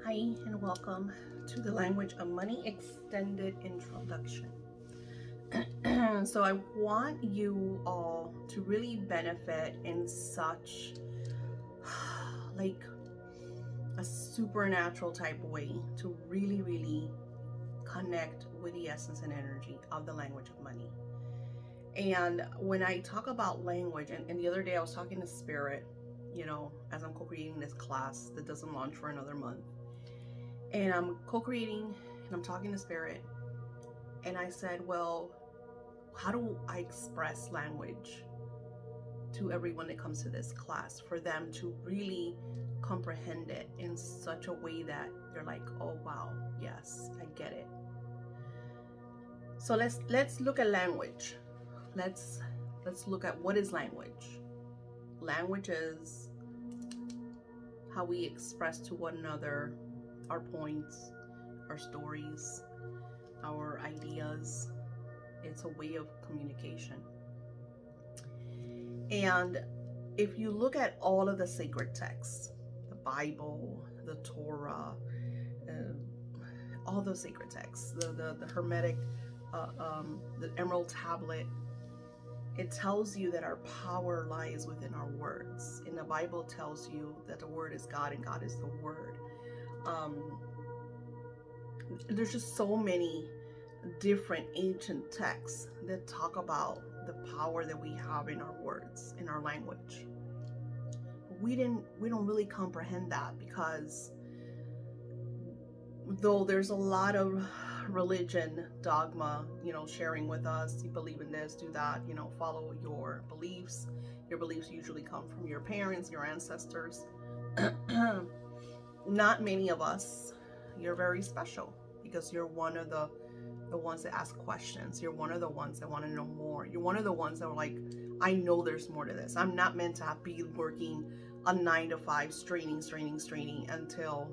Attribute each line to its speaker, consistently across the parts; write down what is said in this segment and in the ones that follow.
Speaker 1: Hi, and welcome to the Language of Money Extended Introduction. So, I want you all to really benefit in such like a supernatural type way to really connect with the essence and energy of the language of money. And when I talk about language, and the other day I was talking to Spirit, as I'm co creating this class that doesn't launch for another month. And I'm co creating and I'm talking to Spirit. And I said, well, how do I express language to everyone that comes to this class for them to really comprehend it in such a way that they're like, oh wow, yes, I get it. So let's look at language. Let's look at what is language. Language is how we express to one another our points, our stories, our ideas. It's a way of communication. And if you look at all of the sacred texts, the Bible, the Torah, all those sacred texts, the Hermetic, the Emerald Tablet, it tells you that our power lies within our words. And the Bible tells you that the Word is God and God is the Word. There's just so many different ancient texts that talk about the power that we have in our words, in our language. We don't really comprehend that because though there's a lot of religion dogma, sharing with us, you believe in this, do that, follow your beliefs. Your beliefs usually come from your parents, your ancestors. Not many of us. You're very special because you're one of the ones that ask questions. You're one of the ones that want to know more. You're one of the ones that are like, I know there's more to this. I'm not meant to be working a 9 to 5 straining until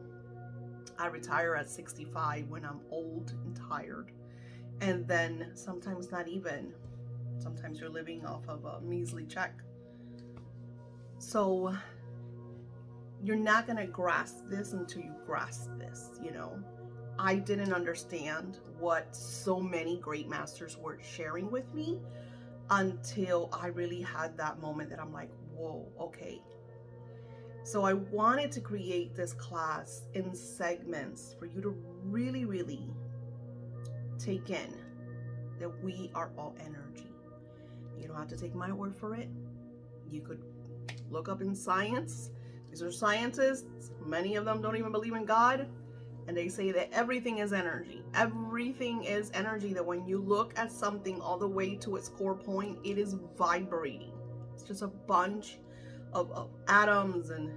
Speaker 1: I retire at 65 when I'm old and tired. And then sometimes not even. Sometimes you're living off of a measly check. So you're not going to grasp this until you grasp this, I didn't understand what so many great masters were sharing with me until I really had that moment that I'm like, whoa, okay. So I wanted to create this class in segments for you to really take in that we are all energy. You don't have to take my word for it. You could look up in science. These are scientists. Many of them don't even believe in God. And they say that everything is energy. Everything is energy, that when you look at something all the way to its core point, it is vibrating. It's just a bunch of atoms and,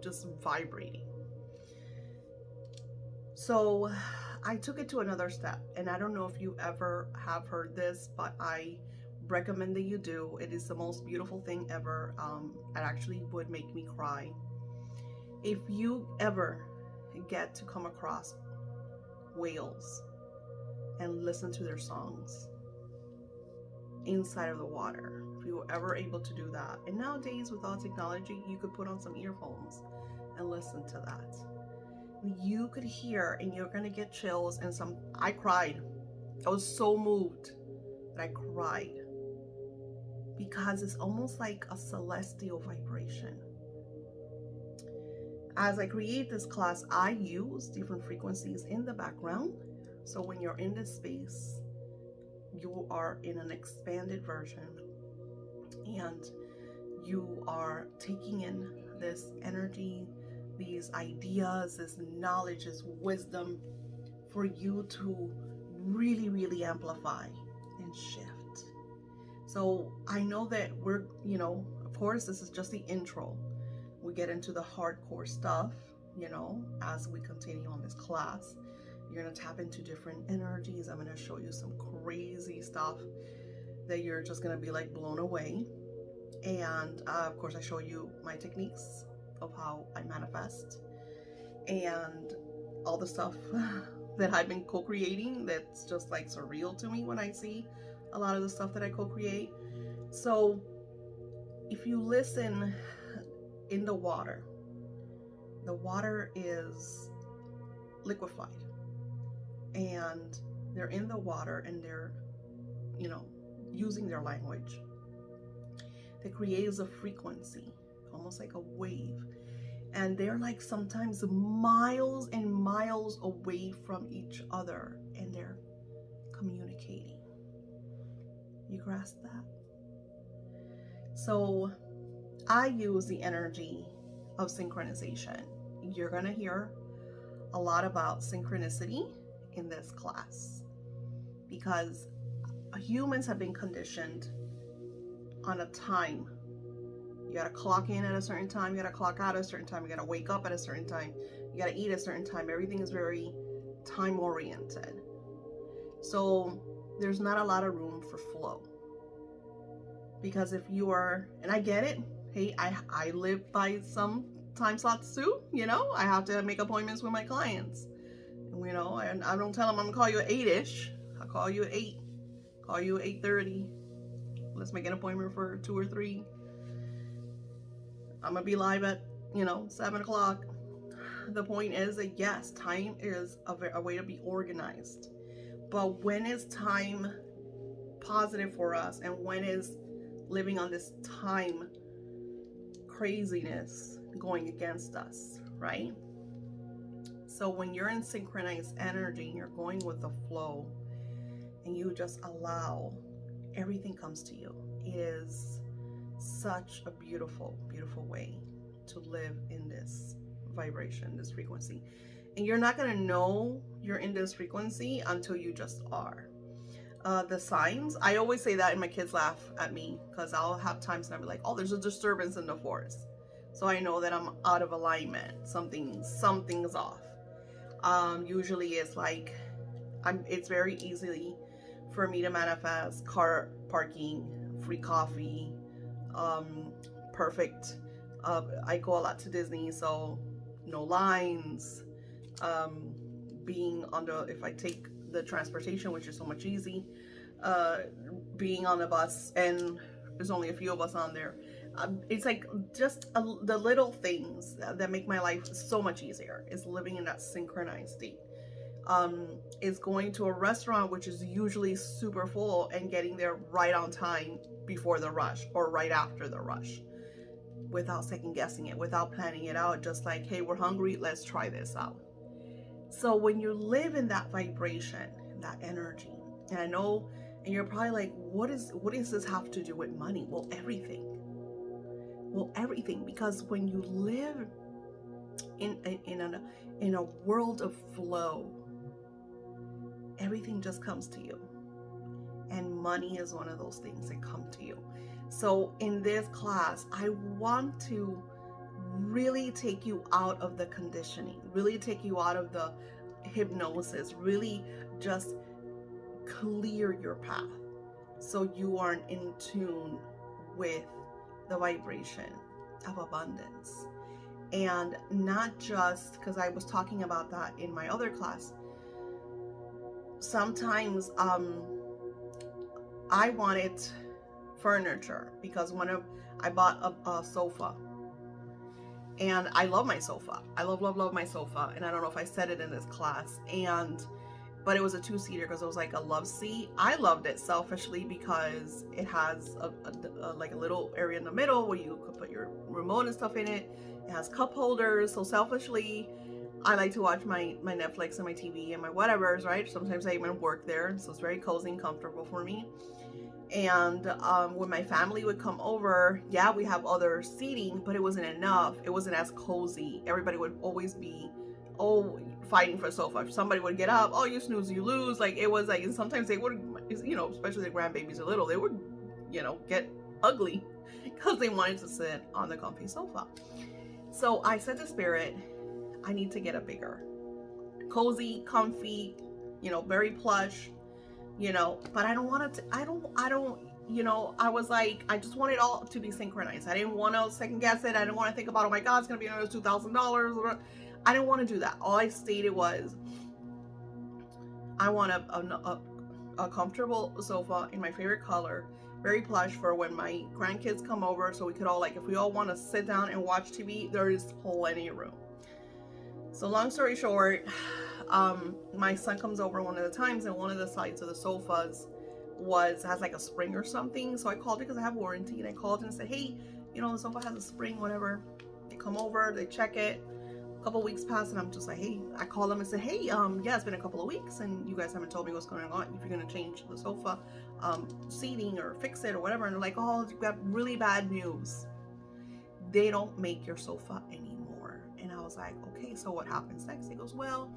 Speaker 1: just vibrating. So I took it to another step. And I don't know if you ever have heard this, but I recommend that you do. It is the most beautiful thing ever. It actually would make me cry. If you ever get to come across whales and listen to their songs inside of the water, if you were ever able to do that, and nowadays with all technology, you could put on some earphones and listen to that. You could hear, and you're gonna get chills. And I cried. I was so moved that I cried because it's almost like a celestial vibration. As I create this class, I use different frequencies in the background. So when you're in this space, you are in an expanded version and you are taking in this energy, these ideas, this knowledge, this wisdom for you to really amplify and shift. So I know that we're, of course, this is just the intro. We get into the hardcore stuff, as we continue on this class. You're going to tap into different energies. I'm going to show you some crazy stuff that you're just going to be like blown away. And of course, I show you my techniques of how I manifest and all the stuff that I've been co-creating that's just like surreal to me when I see a lot of the stuff that I co-create. So if you listen in the water, the water is liquefied, and they're in the water, and they're, using their language that creates a frequency, almost like a wave. And they're like sometimes miles and miles away from each other, and they're communicating. You grasp that? So I use the energy of synchronization. You're going to hear a lot about synchronicity in this class, because humans have been conditioned on a time. You gotta clock in at a certain time, you gotta clock out at a certain time, you gotta wake up at a certain time, you gotta eat at a certain time. Everything is very time oriented. So there's not a lot of room for flow. Because if you are, and I get it, hey, I live by some time slots too, I have to make appointments with my clients. And I don't tell them I'm gonna call you at 8-ish. I'll call you at 8, call you at 8:30. Let's make an appointment for 2 or 3. I'm gonna be live at 7 o'clock. The point is that yes, time is a way to be organized, but when is time positive for us, and when is living on this time craziness going against us, right? So when you're in synchronized energy and you're going with the flow, and you just allow, everything comes to you. It is such a beautiful, beautiful way to live in this vibration, this frequency. And you're not going to know you're in this frequency until you just are. The signs, I always say that, and my kids laugh at me, because I'll have times and I'll be like, oh, there's a disturbance in the force. So I know that I'm out of alignment. Something's off. Usually it's like, it's very easily for me to manifest car parking, free coffee, perfect. I go a lot to Disney, so no lines. Being on if I take the transportation, which is so much easy, being on the bus, and there's only a few of us on there. It's like just the little things that make my life so much easier is living in that synchronized state. Is going to a restaurant which is usually super full and getting there right on time before the rush or right after the rush, without second guessing it, without planning it out, just like, hey, we're hungry, let's try this out. So when you live in that vibration, that energy, and I know, and you're probably like, what does this have to do with money? Well, everything, because when you live in a world of flow, everything just comes to you. And money is one of those things that come to you. So in this class, I want to really take you out of the conditioning, really take you out of the hypnosis, really just clear your path so you are in tune with the vibration of abundance. And not just, because I was talking about that in my other class, sometimes I wanted furniture because I bought a sofa, and I love my sofa. I love my sofa, and I don't know if I said it in this class, but it was a 2-seater because it was like a love seat. I loved it selfishly because it has like a little area in the middle where you could put your remote and stuff in it. It has cup holders. So selfishly, I like to watch my Netflix and my TV and my whatevers, right? Sometimes I even work there, so it's very cozy and comfortable for me. And when my family would come over, yeah, we have other seating, but it wasn't enough. It wasn't as cozy. Everybody would always be, fighting for a sofa. If somebody would get up, you snooze, you lose. Like, it was like, and sometimes they would, especially the grandbabies are little, they would, get ugly because they wanted to sit on the comfy sofa. So I said to Spirit, I need to get a bigger, cozy, comfy, very plush, but I don't want to, I don't, I was like, I just want it all to be synchronized. I didn't want to second guess it. I didn't want to think about, oh my God, it's going to be another $2,000. I didn't want to do that. All I stated was, I want a comfortable sofa in my favorite color, very plush, for when my grandkids come over, so we could all, like, if we all want to sit down and watch TV, there is plenty of room. So long story short, my son comes over one of the times, and one of the sides of the sofas has like a spring or something. So I called because I have warranty, and I called and said, hey, the sofa has a spring, whatever. They come over, they check it. A couple weeks pass, and I'm just like, hey, I call them and say, hey, yeah, it's been a couple of weeks, and you guys haven't told me what's going on, if you're going to change the sofa seating or fix it or whatever. And they're like, oh, you got really bad news. They don't make your sofa anymore. And I was like, okay, so what happens next? He goes, well,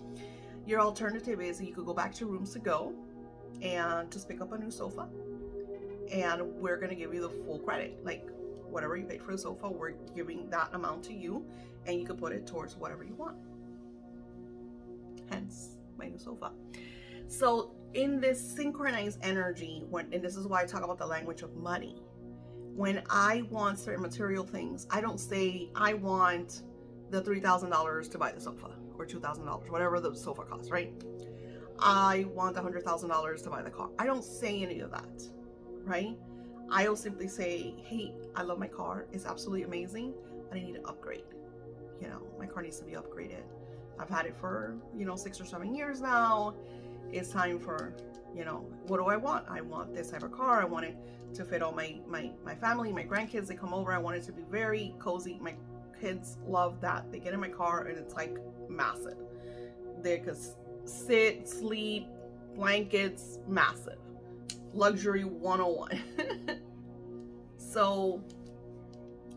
Speaker 1: your alternative is you could go back to Rooms to Go and just pick up a new sofa, and we're going to give you the full credit. Like, whatever you paid for the sofa, we're giving that amount to you, and you can put it towards whatever you want. Hence my new sofa. So in this synchronized energy, and this is why I talk about the language of money, when I want certain material things, I don't say I want the $3,000 to buy the sofa, or $2,000, whatever the sofa costs, right? I want the $100,000 to buy the car. I don't say any of that, right? I'll simply say, hey, I love my car. It's absolutely amazing, but I need to upgrade. My car needs to be upgraded. I've had it for, 6 or 7 years now. It's time for, what do I want? I want this type of car. I want it to fit all my family, my grandkids. They come over. I want it to be very cozy. My kids love that. They get in my car and it's like massive. They could sit, sleep, blankets, massive. Luxury 101. So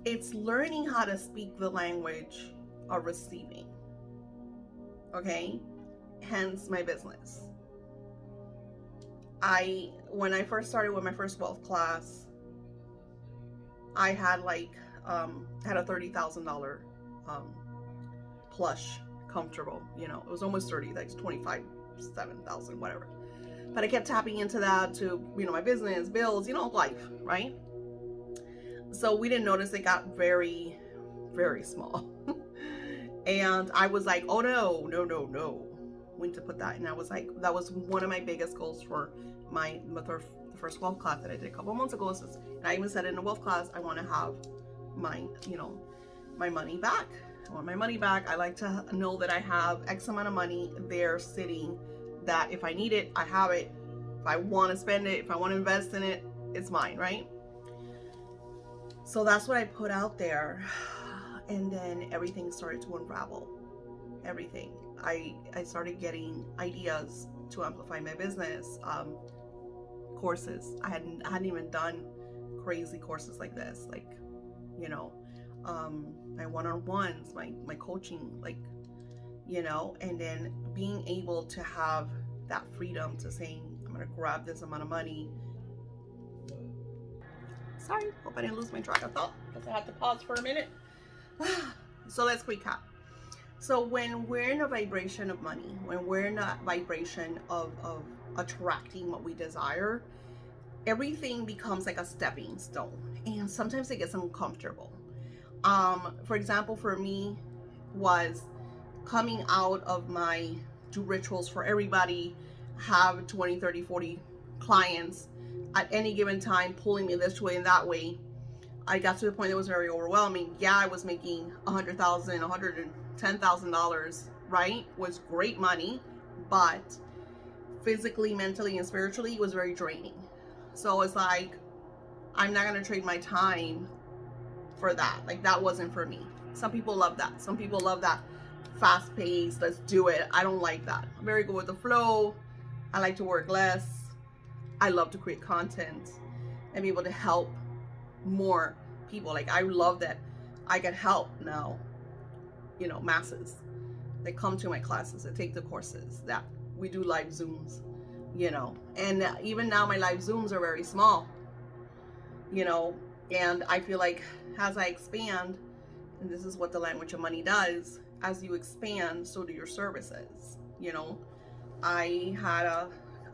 Speaker 1: it's learning how to speak the language of receiving. Okay? Hence my business. When I first started with my first wealth class, I had had a $30,000 plush comfortable. It was almost 30, like 25, 7,000, whatever. But I kept tapping into that to, my business, bills, life, right? So we didn't notice it got very, very small. And I was like, oh no. We need to put that. And I was like, that was one of my biggest goals for the first wealth class that I did a couple months ago. And I even said in the wealth class, I want to have my money back. I want my money back. I like to know that I have X amount of money there sitting, that if I need it, I have it. If I want to spend it, if I want to invest in it, it's mine, right? So that's what I put out there. And then everything started to unravel. Everything. I started getting ideas to amplify my business. Courses. I hadn't even done crazy courses like this. My one-on-ones, my coaching, and then being able to have that freedom to saying, I'm gonna grab this amount of money. Sorry, hope I didn't lose my track of thought because I had to pause for a minute. So let's recap. So when we're in a vibration of money, when we're in a vibration of attracting what we desire, everything becomes like a stepping stone, and sometimes it gets uncomfortable. For example, for me, was coming out of my do rituals for everybody, have 20, 30, 40 clients at any given time, pulling me this way and that way. I got to the point that was very overwhelming. Yeah, I was making $100,000, $110,000, right? Was great money, but physically, mentally, and spiritually, it was very draining. So it's like, I'm not gonna trade my time for that. Like, that wasn't for me. Some people love that. Some people love that fast pace, let's do it. I don't like that. I'm very good with the flow. I like to work less. I love to create content and be able to help more people. Like, I love that I can help now, masses that come to my classes, that take the courses, that we do live Zooms, and even now my live Zooms are very small, and I feel like as I expand, and this is what the language of money does, as you expand, so do your services. I had a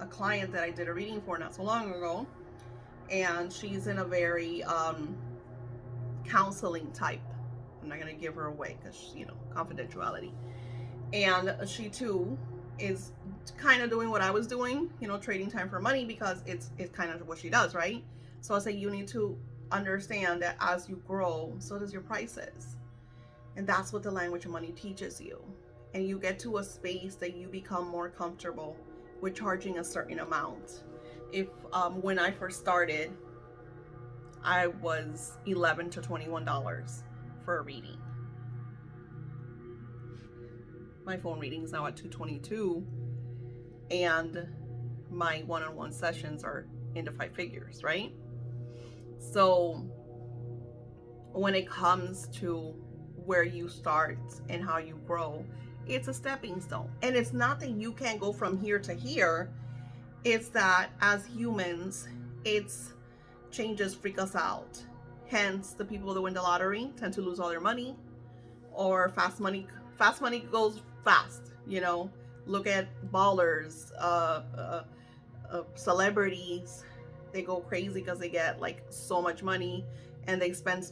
Speaker 1: client that I did a reading for not so long ago, and she's in a very counseling type. I'm not gonna give her away because confidentiality. And she too is kind of doing what I was doing, trading time for money, because it's kind of what she does, right? So I say, you need to understand that as you grow, so does your prices. And that's what the language of money teaches you. and you get to a space that you become more comfortable with charging a certain amount. If when I first started, I was $11 to $21 for a reading. My phone reading is now at $222, and my one-on-one sessions are into 5 figures, right? So when it comes to where you start and how you grow, it's a stepping stone. And it's not that you can't go from here to here. It's that as humans, it's changes freak us out. Hence, the people that win the lottery tend to lose all their money, or fast money goes fast. Look at ballers, celebrities. They go crazy because they get like so much money, and they spend,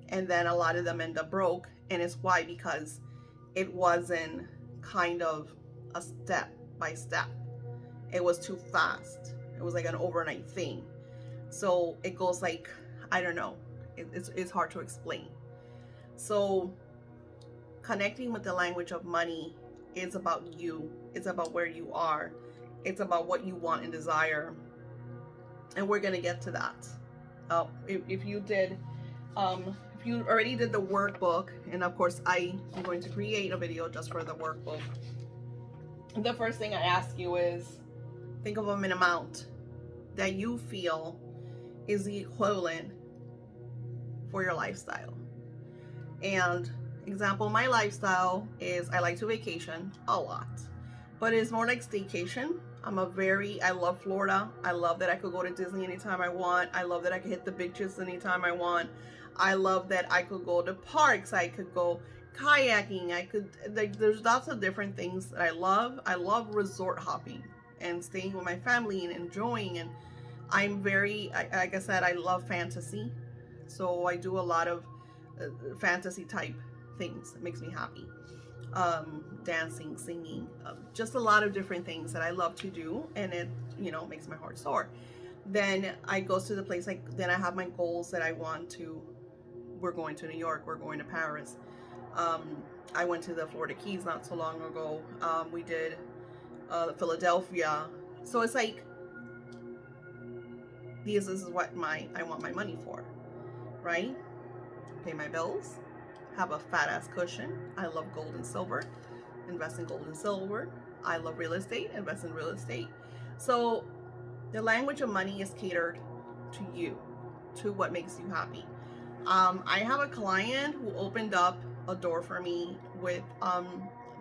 Speaker 1: and then a lot of them end up broke. And it's why? Because it wasn't kind of a step by step. It was too fast. It was like an overnight thing. So it goes like, I don't know. It's hard to explain. So connecting with the language of money is about you. It's about where you are. It's about what you want and desire. And we're going to get to that. If you already did the workbook, and of course I am going to create a video just for the workbook. The first thing I ask you is, think of an amount that you feel is the equivalent for your lifestyle. And example, my lifestyle is I like to vacation a lot, but it's more like staycation. I love Florida. I love that I could go to Disney anytime I want. I love that I could hit the beaches anytime I want. I love that I could go to parks. I could go kayaking. There's lots of different things that I love. I love resort hopping and staying with my family and enjoying. And I'm like I said, I love fantasy. So I do a lot of fantasy type things. It makes me happy. Dancing, singing, just a lot of different things that I love to do, and it makes my heart soar. Then I go to the place, then I have my goals that I want to. We're going to New York, we're going to Paris. I went to the Florida Keys not so long ago. We did Philadelphia. So it's like this is what I want my money for, right? Pay my bills, have a fat ass cushion. I love gold and silver. Invest in gold and silver. I love real estate. Invest in real estate. So the language of money is catered to you, to what makes you happy. I have a client who opened up a door for me with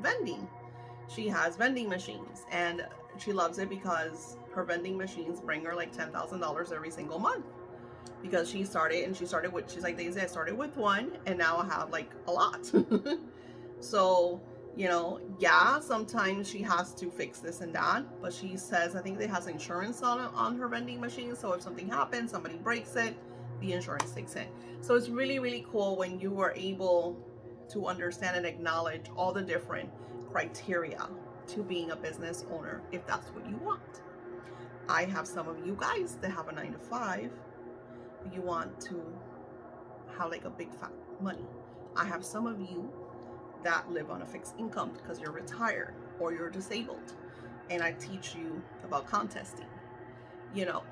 Speaker 1: vending. She has vending machines, and she loves it because her vending machines bring her like $10,000 every single month. Because she's like Daisy, I started with one, and now I have like a lot. So sometimes she has to fix this and that, but she says I think they has insurance on her vending machine, so if something happens, somebody breaks it, the insurance takes it. So it's really, really cool when you are able to understand and acknowledge all the different criteria to being a business owner, if that's what you want. I have some of you guys that have a 9-to-5. You want to have like a big fat money. I have some of you that live on a fixed income because you're retired or you're disabled, and I teach you about contesting.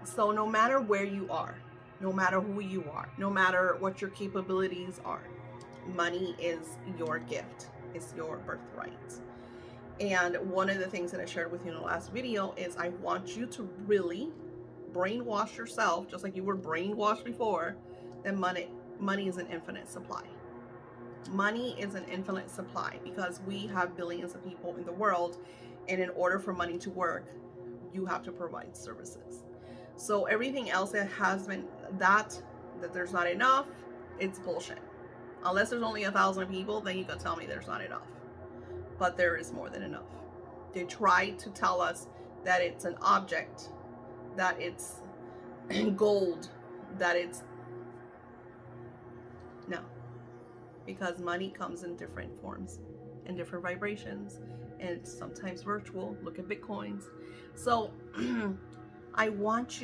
Speaker 1: So no matter where you are, no matter who you are, no matter what your capabilities are, money is your gift. It's your birthright. And one of the things that I shared with you in the last video is I want you to really brainwash yourself, just like you were brainwashed before, that money is an infinite supply. Money is an infinite supply because we have billions of people in the world, and in order for money to work, you have to provide services. So everything else that has been that there's not enough, it's bullshit. Unless there's only 1,000 people, then you can tell me there's not enough. But there is more than enough. They try to tell us that it's an object, that it's gold, that it's no. Because money comes in different forms and different vibrations, and sometimes virtual. Look at Bitcoins. So I want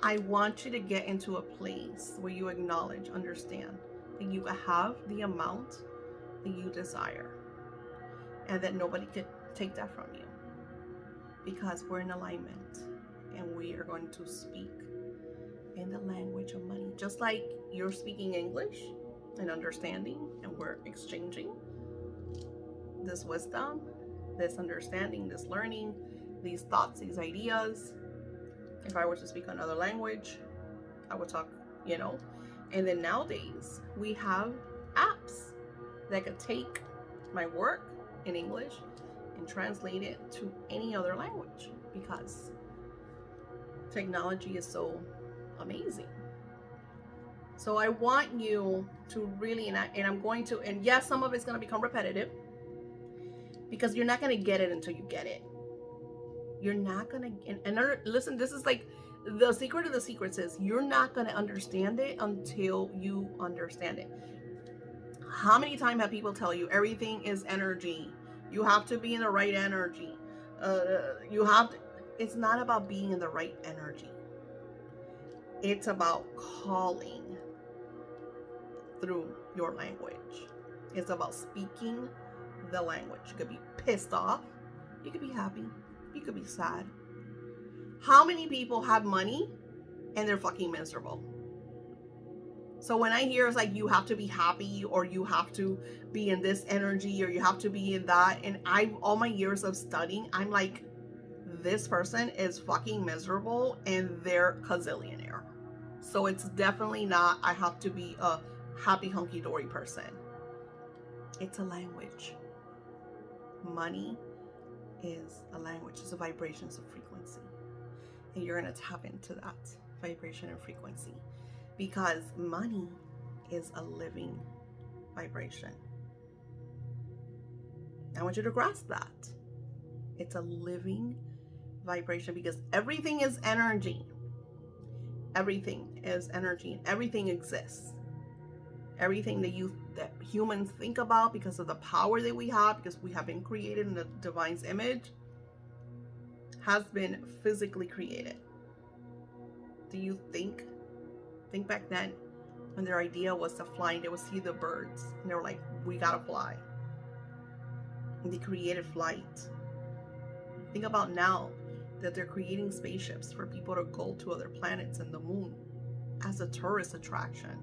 Speaker 1: I want you to get into a place where you acknowledge, understand that you have the amount that you desire and that nobody could take that from you, because we're in alignment and we are going to speak in the language of money. Just like you're speaking English and understanding, and we're exchanging this wisdom, this understanding, this learning, these thoughts, these ideas. If I were to speak another language, I would talk, And then nowadays, we have apps that could take my work in English and translate it to any other language, because technology is so amazing. So I want you to really, and I'm going to, and yes, some of it's going to become repetitive, because you're not going to get it until you get it. You're not going to, and listen, this is like the secret of the secrets is you're not going to understand it until you understand it. How many times have people tell you everything is energy? You have to be in the right energy. It's not about being in the right energy. It's about calling through your language. It's about speaking the language. You could be pissed off. You could be happy. You could be sad. How many people have money and they're fucking miserable? So when I hear it's like you have to be happy, or you have to be in this energy, or you have to be in that, and all my years of studying, I'm like, this person is fucking miserable and they're gazillionaire. So it's definitely not, I have to be a happy hunky-dory person. It's a language. Money is a language. It's a vibration, it's a frequency. And you're going to tap into that vibration and frequency, because money is a living vibration. I want you to grasp that. It's a living vibration, because everything is energy. Everything is energy. Everything exists. Everything that humans think about, because of the power that we have, because we have been created in the divine's image, has been physically created. Do you think back then, when their idea was to fly, they would see the birds and they were like, we gotta fly. And they created flight. Think about now that they're creating spaceships for people to go to other planets and the moon as a tourist attraction.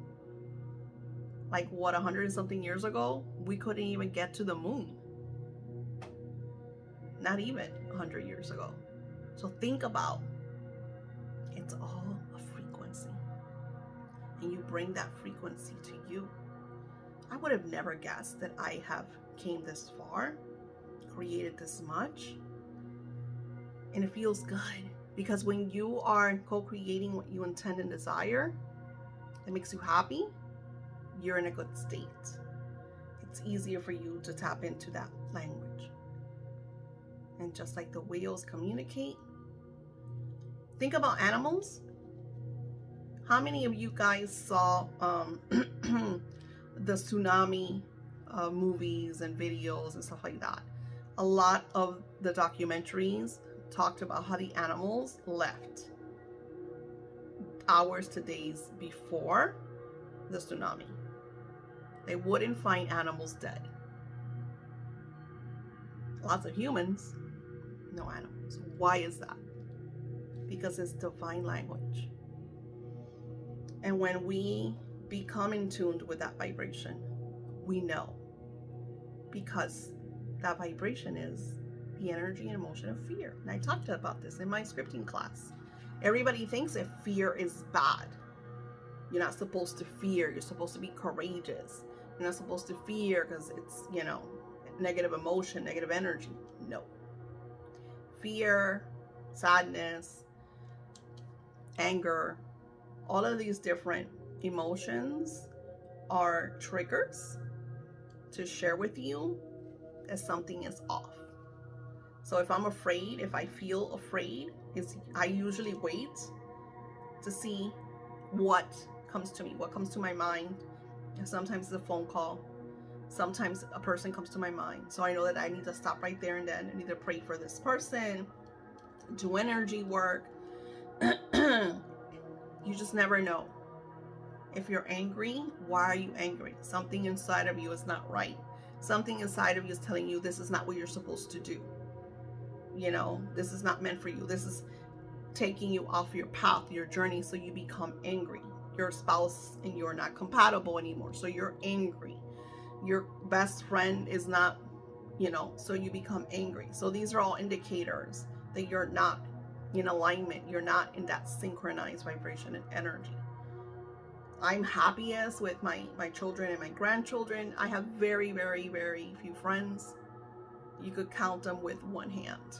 Speaker 1: Like 100 and something years ago, we couldn't even get to the moon. Not even 100 years ago. So think about, it's all a frequency. And you bring that frequency to you. I would have never guessed that I have came this far, created this much. And it feels good, because when you are co-creating what you intend and desire, that makes you happy, you're in a good state. It's easier for you to tap into that language. And just like the whales communicate, think about animals. How many of you guys saw the tsunami movies and videos and stuff like that? A lot of the documentaries talked about how the animals left hours to days before the tsunami. They wouldn't find animals dead. Lots of humans, no animals. Why is that? Because it's divine language. And when we become in tune with that vibration, we know, because that vibration is the energy and emotion of fear. And I talked about this in my scripting class. Everybody thinks that fear is bad. You're not supposed to fear. You're supposed to be courageous. You're not supposed to fear because it's, negative emotion, negative energy. No. Fear, sadness, anger, all of these different emotions are triggers to share with you that something is off. So if I'm afraid, if I feel afraid, I usually wait to see what comes to me, what comes to my mind. And sometimes it's a phone call. Sometimes a person comes to my mind. So I know that I need to stop right there and then and either pray for this person, do energy work, You just never know. If you're angry, why are you angry? Something inside of you is not right. Something inside of you is telling you this is not what you're supposed to do. This is not meant for you. This is taking you off your path, your journey, so you become angry. Your spouse and you're not compatible anymore, so you're angry. Your best friend is not, so you become angry. So these are all indicators that you're not in alignment. You're not in that synchronized vibration and energy. I'm happiest with my children and my grandchildren. I have very, very, very few friends. You could count them with one hand.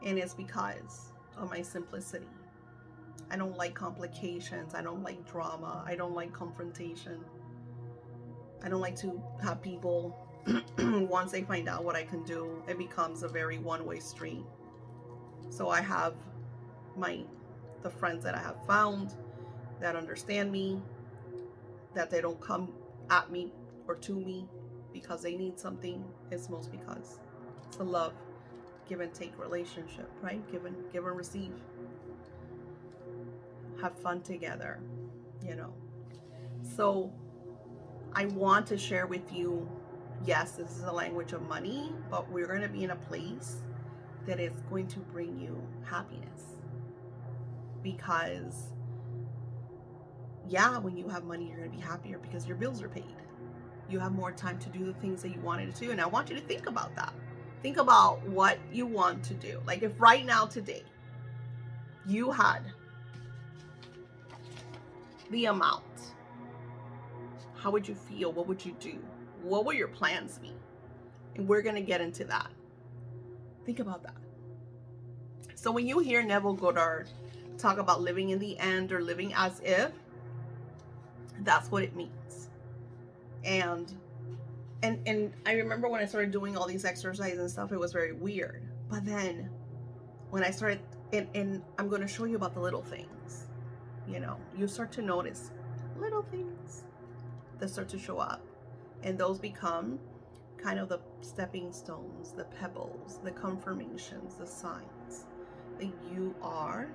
Speaker 1: And it's because of my simplicity. I don't like complications. I don't like drama. I don't like confrontation. I don't like to have people, once they find out what I can do, it becomes a very one-way street. So I have the friends that I have found that understand me, that they don't come at me or to me because they need something. It's most because it's a love, give and take relationship, right? Give and receive. Have fun together, So I want to share with you, yes, this is a language of money, but we're going to be in a place that is going to bring you happiness. Because, when you have money, you're going to be happier because your bills are paid. You have more time to do the things that you wanted to do. And I want you to think about that. Think about what you want to do. Like if right now, today, you had the amount, how would you feel? What would you do? What would your plans be? And we're going to get into that. Think about that. So when you hear Neville Goddard talk about living in the end or living as if, that's what it means. And I remember when I started doing all these exercises and stuff, it was very weird. But then when I started, and I'm going to show you about the little things, you start to notice little things that start to show up. And those become kind of the stepping stones, the pebbles, the confirmations, the signs that you are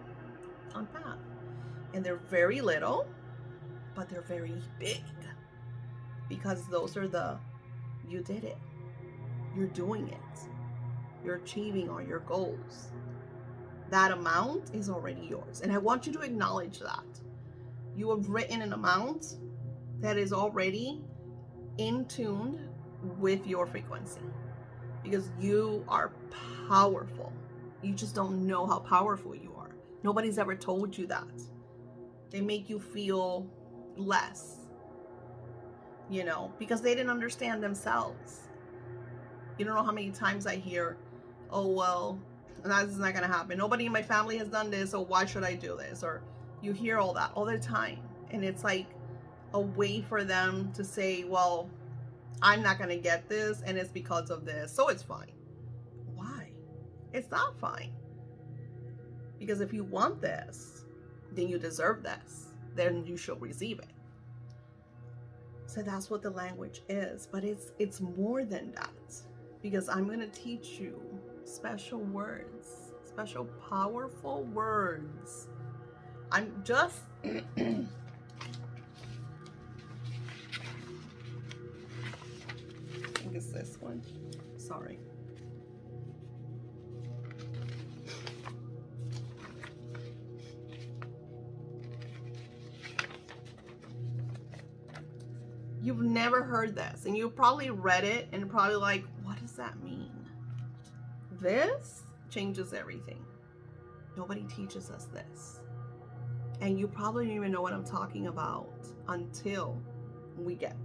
Speaker 1: on path. And they're very little, but they're very big. Because those are you did it. You're doing it. You're achieving all your goals. That amount is already yours. And I want you to acknowledge that. You have written an amount that is already in tune with your frequency. Because you are powerful. You just don't know how powerful you are. Nobody's ever told you that. They make you feel less. Because they didn't understand themselves. You don't know how many times I hear, oh, well, this is not going to happen. Nobody in my family has done this, so why should I do this? Or you hear all that all the time. And it's like a way for them to say, well, I'm not going to get this, and it's because of this, so it's fine. Why? It's not fine. Because if you want this, then you deserve this. Then you should receive it. So that's what the language is. But it's more than that. Because I'm going to teach you special words. Special powerful words. I'm just... I think it's this one. Sorry. You've never heard this, and you probably read it and probably like, what does that mean? This changes everything. Nobody teaches us this. And you probably don't even know what I'm talking about until we get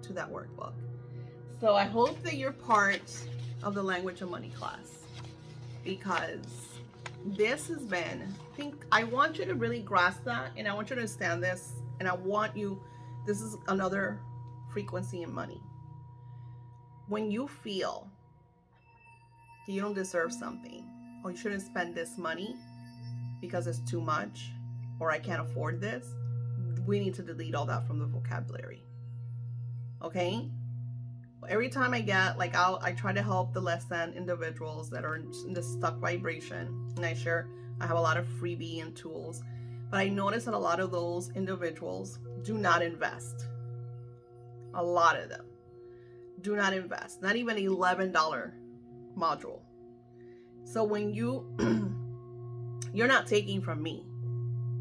Speaker 1: to that workbook. So I hope that you're part of the Language of Money class, because this has been, I want you to really grasp that, and I want you to understand this, and this is another frequency in money. When you feel that you don't deserve something, or you shouldn't spend this money because it's too much, or I can't afford this, we need to delete all that from the vocabulary. Okay? Every time I get, I try to help the less than individuals that are in this stuck vibration, and I share I have a lot of freebie and tools, but I noticed that a lot of those individuals do not invest. A lot of them do not invest, not even $11 module. So when you're not taking from me,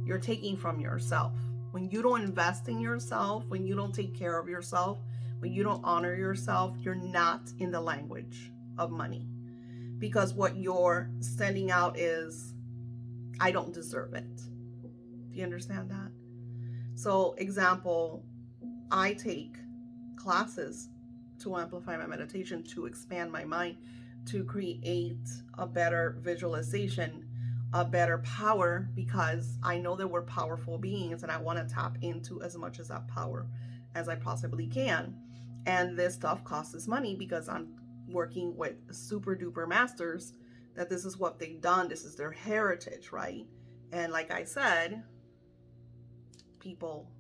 Speaker 1: you're taking from yourself. When you don't invest in yourself, when you don't take care of yourself, when you don't honor yourself, you're not in the language of money. Because what you're sending out is, I don't deserve it. Do you understand that? So, example, I take classes to amplify my meditation, to expand my mind, to create a better visualization, a better power, because I know that we're powerful beings and I want to tap into as much of that power as I possibly can. And this stuff costs money because I'm working with super duper masters that this is what they've done, this is their heritage, right? And like I said, people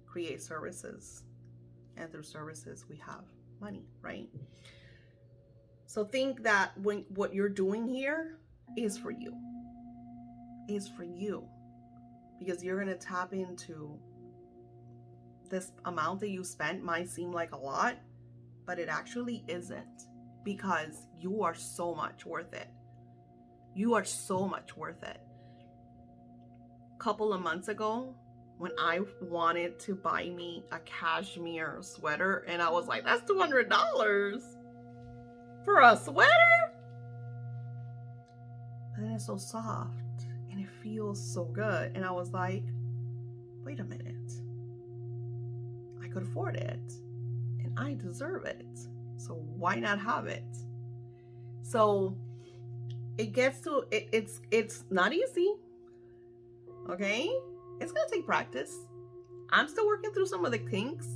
Speaker 1: create services, and through services we have money, right? So think that when what you're doing here is for you, because you're going to tap into this amount that you spent. Might seem like a lot, but it actually isn't, because you are so much worth it. You are so much worth it. A couple of months ago, when I wanted to buy me a cashmere sweater, and I was like, that's $200 for a sweater? But then it's so soft and it feels so good. And I was like, wait a minute. I could afford it and I deserve it. So why not have it? So it gets to, it's not easy. Okay? It's going to take practice. I'm still working through some of the kinks.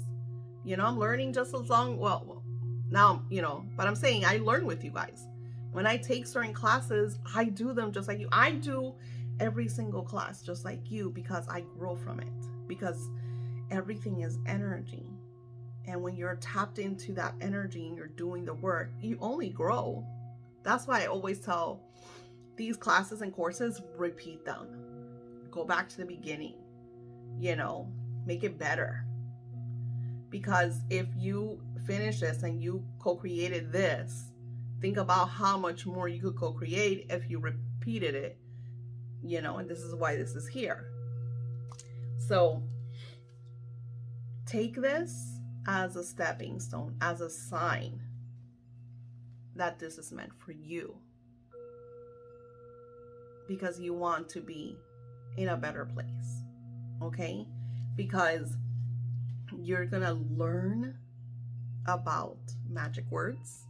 Speaker 1: I'm learning just as long. Well, now, but I'm saying I learn with you guys. When I take certain classes, I do them just like you. I do every single class just like you, because I grow from it. Because everything is energy. And when you're tapped into that energy and you're doing the work, you only grow. That's why I always tell these classes and courses, repeat them. Go back to the beginning. Make it better. Because if you finish this and you co-created this, think about how much more you could co-create if you repeated it, and this is why this is here. So take this as a stepping stone, as a sign that this is meant for you, because you want to be in a better place, okay? Because you're gonna learn about magic words.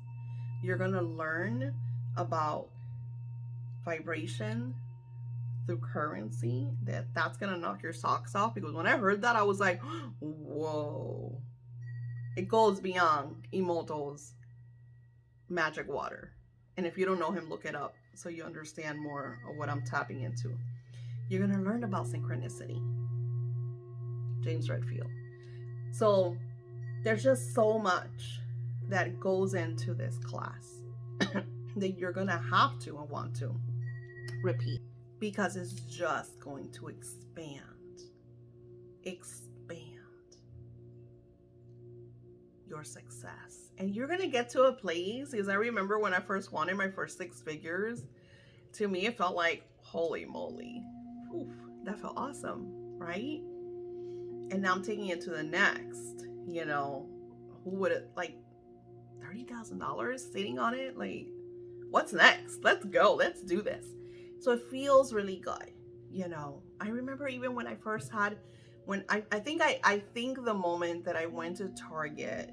Speaker 1: You're gonna learn about vibration through currency. That's gonna knock your socks off, because when I heard that, I was like, whoa. It goes beyond Imoto's magic water. And if you don't know him, look it up so you understand more of what I'm tapping into. You're gonna learn about synchronicity. James Redfield. So there's just so much that goes into this class that you're gonna have to and want to repeat, because it's just going to expand your success. And you're gonna get to a place, because I remember when I first wanted my first 6 figures, to me it felt like, holy moly, oof, that felt awesome, right? And now I'm taking it to the next, who would it, like $30,000 sitting on it? Like, what's next? Let's go. Let's do this. So it feels really good. I remember even when I first had, I think the moment that I went to Target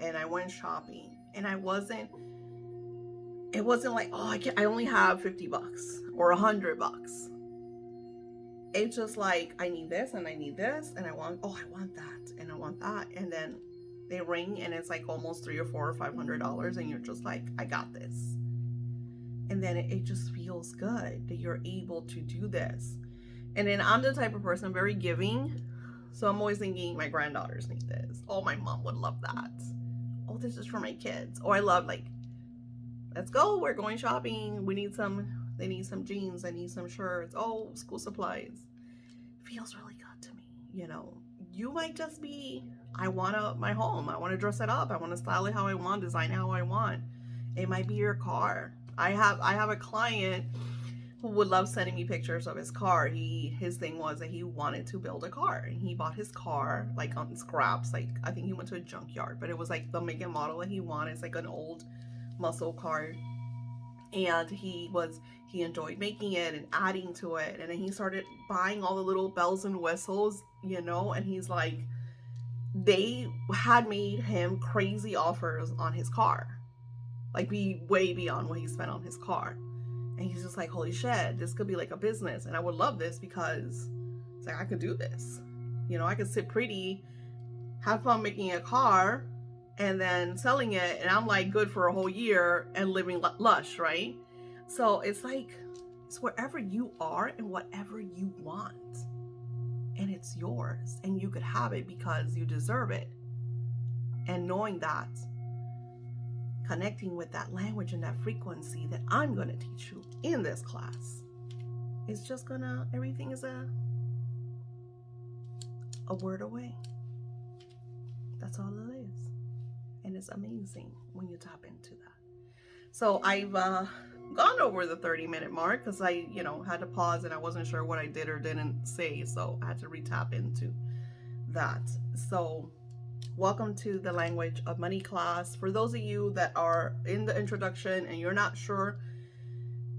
Speaker 1: and I went shopping, and it wasn't like, oh, I only have $50 or $100. It's just like, I need this and I need this, and I want that and I want that, and then they ring and it's like almost $300 or $400 or $500, and you're just like, I got this. And then it just feels good that you're able to do this. And then I'm the type of person, very giving, so I'm always thinking, my granddaughters need this. Oh, my mom would love that. Oh, this is for my kids. Oh, I love, like, let's go, we're going shopping, we need some They need some jeans. They need some shirts. Oh, school supplies. Feels really good to me. You know, you might just be, I want my home. I want to dress it up. I want to style it how I want, design it how I want. It might be your car. I have a client who would love sending me pictures of his car. His thing was that he wanted to build a car. He bought his car like on scraps. Like I think he went to a junkyard, but it was like the make and model that he wanted. It's like an old muscle car, and he enjoyed making it and adding to it, and then he started buying all the little bells and whistles, and he's like, they had made him crazy offers on his car, like be way beyond what he spent on his car. And he's just like, holy shit, this could be like a business, and I would love this because it's like I could do this. I could sit pretty, have fun making a car, and then selling it, and I'm like good for a whole year and living lush, right? So it's like, it's wherever you are and whatever you want, and it's yours, and you could have it because you deserve it. And knowing that, connecting with that language and that frequency that I'm going to teach you in this class, it's just gonna, everything is a word away. That's all it is. And it's amazing when you tap into that. So I've gone over the 30-minute mark because I, had to pause and I wasn't sure what I did or didn't say. So I had to re-tap into that. So welcome to the Language of Money class. For those of you that are in the introduction and you're not sure,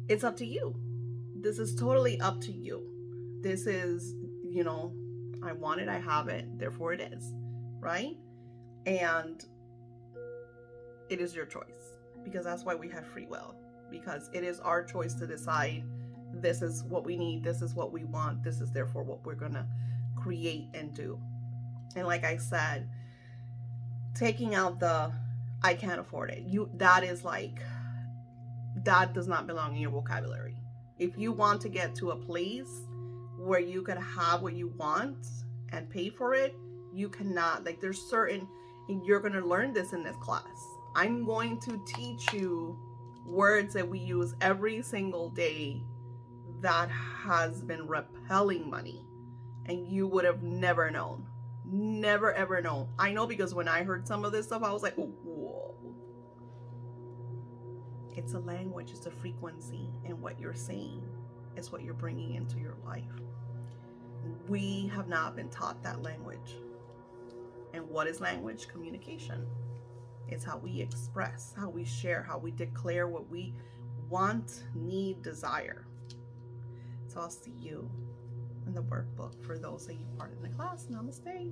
Speaker 1: it's up to you. This is totally up to you. This is, I want it, I have it, therefore it is, right? And it is your choice, because that's why we have free will, because it is our choice to decide this is what we need, this is what we want, this is therefore what we're gonna create and do. And like I said, taking out the I can't afford it, that is like, that does not belong in your vocabulary. If you want to get to a place where you could have what you want and pay for it, you cannot. Like, there's certain, and you're going to learn this in this class. I'm going to teach you words that we use every single day that has been repelling money, and you would have never known. Never ever known. I know, because when I heard some of this stuff, I was like, whoa. It's a language, it's a frequency, and what you're saying is what you're bringing into your life. We have not been taught that language. And what is language? Communication. It's how we express, how we share, how we declare what we want, need, desire. So I'll see you in the workbook. For those of you part in the class, namaste.